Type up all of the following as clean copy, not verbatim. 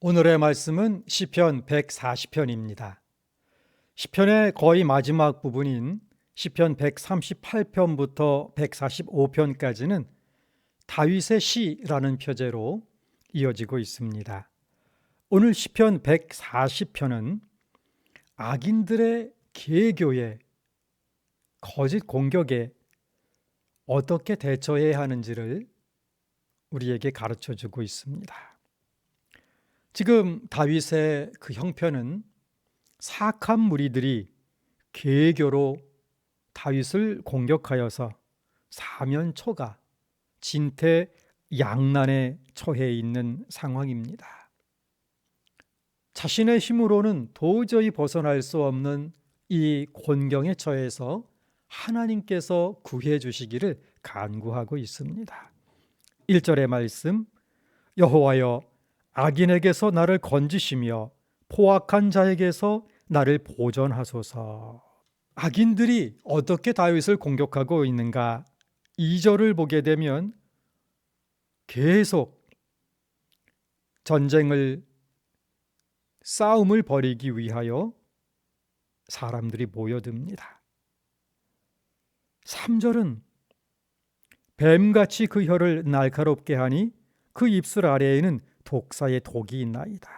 오늘의 말씀은 시편 140편입니다. 시편의 거의 마지막 부분인 시편 138편부터 145편까지는 다윗의 시라는 표제로 이어지고 있습니다. 오늘 시편 140편은 악인들의 계교에, 거짓 공격에 어떻게 대처해야 하는지를 우리에게 가르쳐주고 있습니다. 지금 다윗의 그 형편은 사악한 무리들이 계교로 다윗을 공격하여서 사면초가 진퇴양난에 처해 있는 상황입니다. 자신의 힘으로는 도저히 벗어날 수 없는 이 곤경에 처해서 하나님께서 구해 주시기를 간구하고 있습니다. 1절의 말씀, 여호와여 악인에게서 나를 건지시며 포악한 자에게서 나를 보전하소서. 악인들이 어떻게 다윗을 공격하고 있는가? 2절을 보게 되면 계속 싸움을 벌이기 위하여 사람들이 모여듭니다. 3절은 뱀같이 그 혀를 날카롭게 하니 그 입술 아래에는 독사의 독이 있나이다.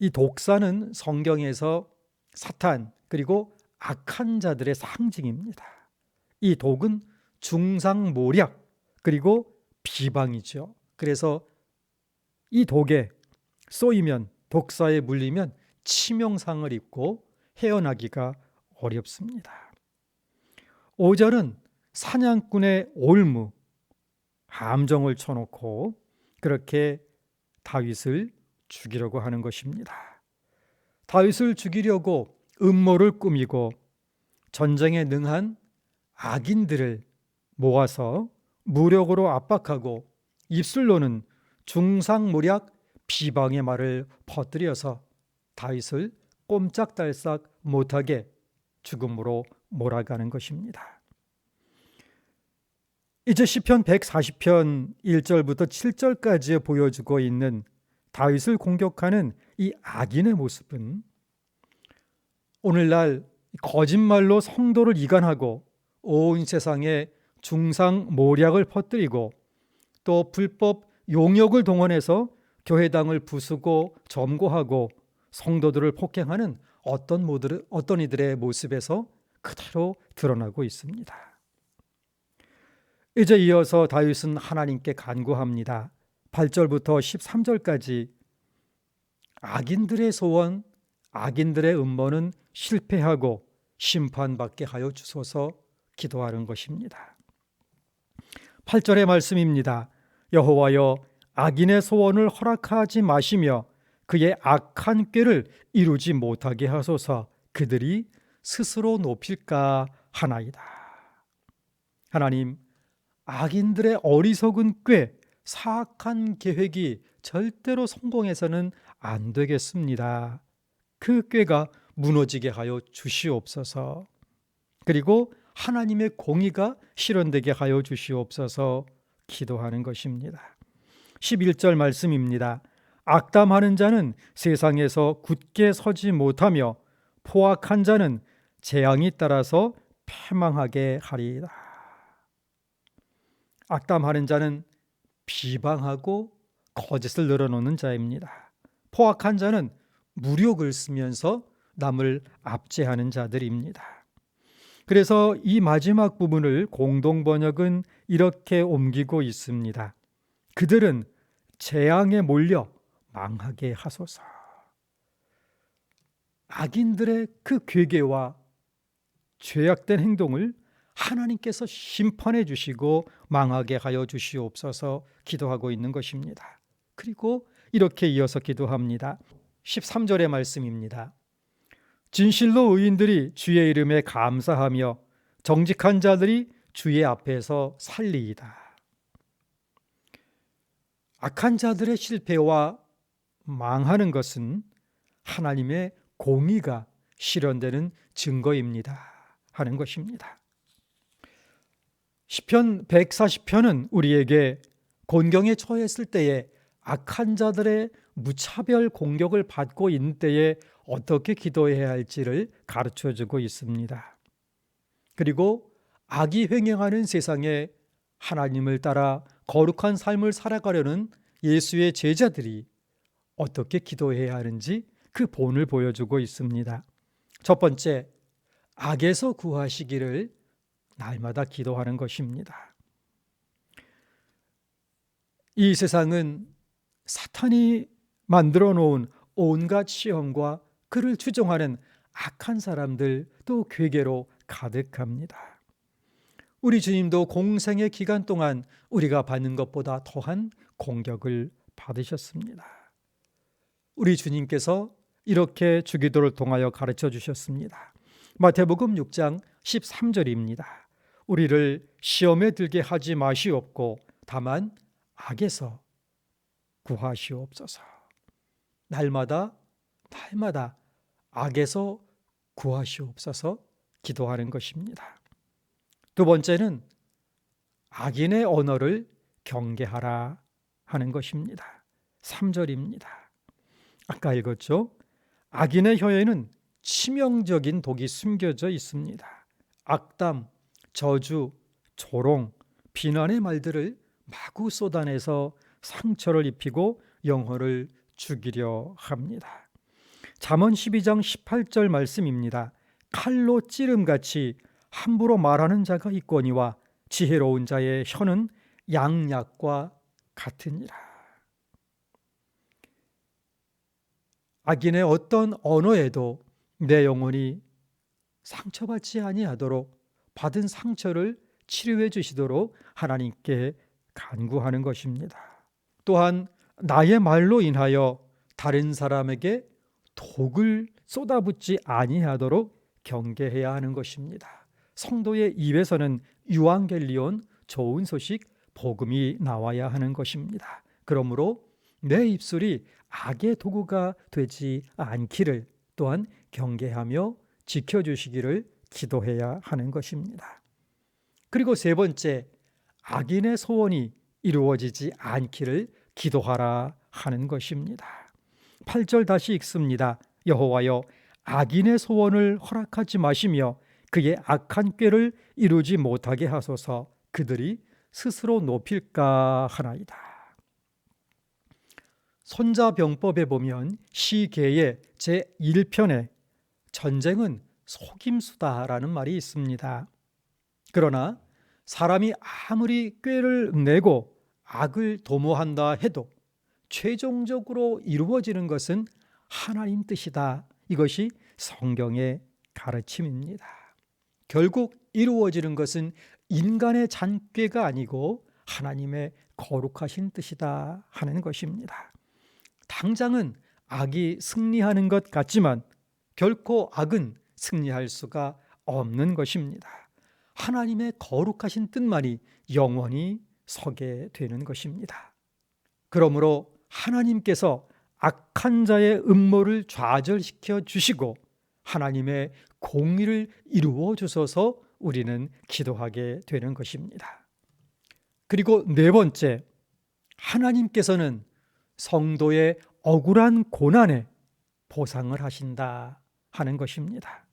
이 독사는 성경에서 사탄 그리고 악한 자들의 상징입니다. 이 독은 중상모략 그리고 비방이죠. 그래서 이 독에 쏘이면, 독사에 물리면 치명상을 입고 헤어나기가 어렵습니다. 5절은 사냥꾼의 올무, 함정을 쳐놓고 그렇게 다윗을 죽이려고 하는 것입니다. 다윗을 죽이려고 음모를 꾸미고 전쟁에 능한 악인들을 모아서 무력으로 압박하고 입술로는 중상모략 비방의 말을 퍼뜨려서 다윗을 꼼짝달싹 못하게 죽음으로 몰아가는 것입니다. 이제 시편 140편 1절부터 7절까지 보여주고 있는 다윗을 공격하는 이 악인의 모습은 오늘날 거짓말로 성도를 이간하고 온 세상에 중상모략을 퍼뜨리고 또 불법 용역을 동원해서 교회당을 부수고 점거하고 성도들을 폭행하는 어떤 이들의 모습에서 그대로 드러나고 있습니다. 이제 이어서 다윗은 하나님께 간구합니다. 8절부터 13절까지 악인들의 소원, 악인들의 음모는 실패하고 심판받게 하여 주소서 기도하는 것입니다. 8절의 말씀입니다. 여호와여 악인의 소원을 허락하지 마시며 그의 악한 꾀를 이루지 못하게 하소서. 그들이 스스로 높일까 하나이다. 하나님, 악인들의 어리석은 꾀, 사악한 계획이 절대로 성공해서는 안 되겠습니다. 그 꾀가 무너지게 하여 주시옵소서. 그리고 하나님의 공의가 실현되게 하여 주시옵소서 기도하는 것입니다. 11절 말씀입니다. 악담하는 자는 세상에서 굳게 서지 못하며 포악한 자는 재앙이 따라서 패망하게 하리이다. 악담하는 자는 비방하고 거짓을 늘어놓는 자입니다. 포악한 자는 무력을 쓰면서 남을 압제하는 자들입니다. 그래서 이 마지막 부분을 공동번역은 이렇게 옮기고 있습니다. 그들은 재앙에 몰려 망하게 하소서. 악인들의 그 괴계와 죄악된 행동을 하나님께서 심판해 주시고 망하게 하여 주시옵소서 기도하고 있는 것입니다. 그리고 이렇게 이어서 기도합니다. 13절의 말씀입니다. 진실로 의인들이 주의 이름에 감사하며 정직한 자들이 주의 앞에서 살리이다. 악한 자들의 실패와 망하는 것은 하나님의 공의가 실현되는 증거입니다 하는 것입니다. 시편 140편은 우리에게 곤경에 처했을 때에 악한 자들의 무차별 공격을 받고 있는 때에 어떻게 기도해야 할지를 가르쳐주고 있습니다. 그리고 악이 횡행하는 세상에 하나님을 따라 거룩한 삶을 살아가려는 예수의 제자들이 어떻게 기도해야 하는지 그 본을 보여주고 있습니다. 첫 번째, 악에서 구하시기를 날마다 기도하는 것입니다. 이 세상은 사탄이 만들어 놓은 온갖 시험과 그를 추종하는 악한 사람들 또 괴계로 가득합니다. 우리 주님도 공생의 기간 동안 우리가 받는 것보다 더한 공격을 받으셨습니다. 우리 주님께서 이렇게 주기도를 통하여 가르쳐 주셨습니다. 마태복음 6장 13절입니다. 우리를 시험에 들게 하지 마시옵고 다만 악에서 구하시옵소서. 날마다 악에서 구하시옵소서 기도하는 것입니다. 두 번째는 악인의 언어를 경계하라 하는 것입니다. 3절입니다. 아까 읽었죠? 악인의 혀에는 치명적인 독이 숨겨져 있습니다. 악담, 저주, 조롱, 비난의 말들을 마구 쏟아내서 상처를 입히고 영혼을 죽이려 합니다. 잠언 12장 18절 말씀입니다. 칼로 찌름같이 함부로 말하는 자가 있거니와 지혜로운 자의 혀는 양약과 같으니라. 악인의 어떤 언어에도 내 영혼이 상처받지 아니하도록 받은 상처를 치료해 주시도록 하나님께 간구하는 것입니다. 또한 나의 말로 인하여 다른 사람에게 독을 쏟아붓지 아니하도록 경계해야 하는 것입니다. 성도의 입에서는 유앙겔리온, 좋은 소식, 복음이 나와야 하는 것입니다. 그러므로 내 입술이 악의 도구가 되지 않기를 또한 경계하며 지켜주시기를 기도해야 하는 것입니다. 그리고 세 번째, 악인의 소원이 이루어지지 않기를 기도하라 하는 것입니다. 8절 다시 읽습니다. 여호와여, 악인의 소원을 허락하지 마시며 그의 악한 꾀를 이루지 못하게 하소서. 그들이 스스로 높일까 하나이다. 손자병법에 보면 시계의 제1편에 전쟁은 속임수다라는 말이 있습니다. 그러나 사람이 아무리 꾀를 내고 악을 도모한다 해도 최종적으로 이루어지는 것은 하나님 뜻이다. 이것이 성경의 가르침입니다. 결국 이루어지는 것은 인간의 잔꾀가 아니고 하나님의 거룩하신 뜻이다 하는 것입니다. 당장은 악이 승리하는 것 같지만 결코 악은 승리할 수가 없는 것입니다. 하나님의 거룩하신 뜻만이 영원히 서게 되는 것입니다. 그러므로 하나님께서 악한 자의 음모를 좌절시켜 주시고 하나님의 공의를 이루어 주셔서 우리는 기도하게 되는 것입니다. 그리고 네 번째, 하나님께서는 성도의 억울한 고난에 보상을 하신다 하는 것입니다.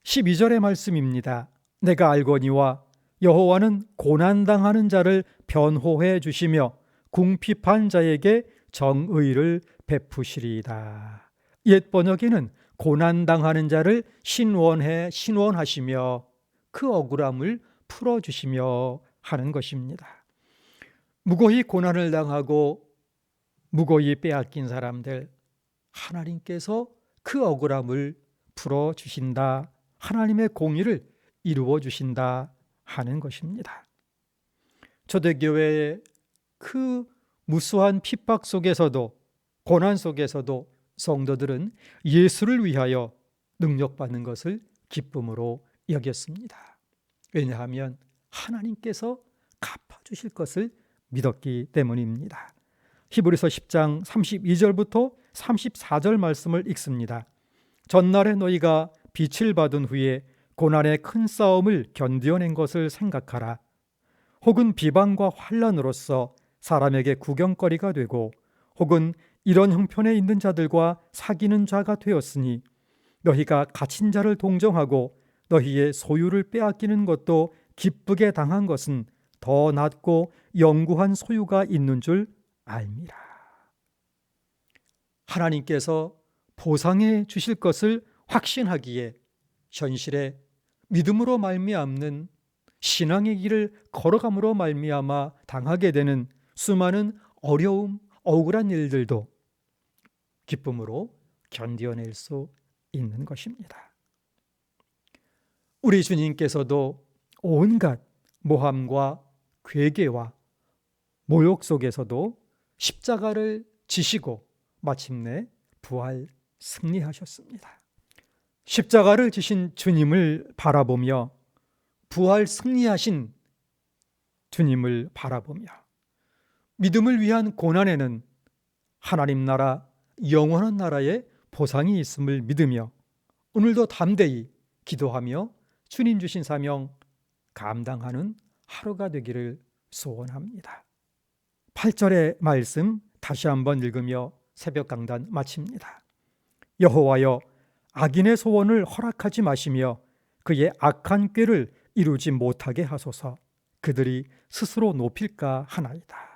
12절의 말씀입니다. 내가 알거니와 여호와는 고난당하는 자를 변호해 주시며 궁핍한 자에게 정의를 베푸시리이다. 옛 번역에는 고난당하는 자를 신원하시며 그 억울함을 풀어주시며 하는 것입니다. 무고히 고난을 당하고 무고히 빼앗긴 사람들, 하나님께서 그 억울함을 풀어주신다. 하나님의 공의를 이루어 주신다 하는 것입니다. 초대교회의 그 무수한 핍박 속에서도 고난 속에서도 성도들은 예수를 위하여 능력받는 것을 기쁨으로 여겼습니다. 왜냐하면 하나님께서 갚아주실 것을 믿었기 때문입니다. 히브리서 10장 32절부터 34절 말씀을 읽습니다. 전날에 너희가 빛을 받은 후에 고난의 큰 싸움을 견뎌낸 것을 생각하라. 혹은 비방과 환난으로서 사람에게 구경거리가 되고 혹은 이런 형편에 있는 자들과 사귀는 자가 되었으니 너희가 갇힌 자를 동정하고 너희의 소유를 빼앗기는 것도 기쁘게 당한 것은 더 낫고 영구한 소유가 있는 줄 알미라. 하나님께서 보상해 주실 것을 확신하기에 현실에 믿음으로 말미암는 신앙의 길을 걸어감으로 말미암아 당하게 되는 수많은 어려움, 억울한 일들도 기쁨으로 견뎌낼 수 있는 것입니다. 우리 주님께서도 온갖 모함과 괴계와 모욕 속에서도 십자가를 지시고 마침내 부활 승리하셨습니다. 십자가를 지신 주님을 바라보며 부활 승리하신 주님을 바라보며 믿음을 위한 고난에는 하나님 나라, 영원한 나라의 보상이 있음을 믿으며 오늘도 담대히 기도하며 주님 주신 사명 감당하는 하루가 되기를 소원합니다. 8절의 말씀 다시 한번 읽으며 새벽 강단 마칩니다. 여호와여, 악인의 소원을 허락하지 마시며 그의 악한 꾀를 이루지 못하게 하소서. 그들이 스스로 높일까 하나이다.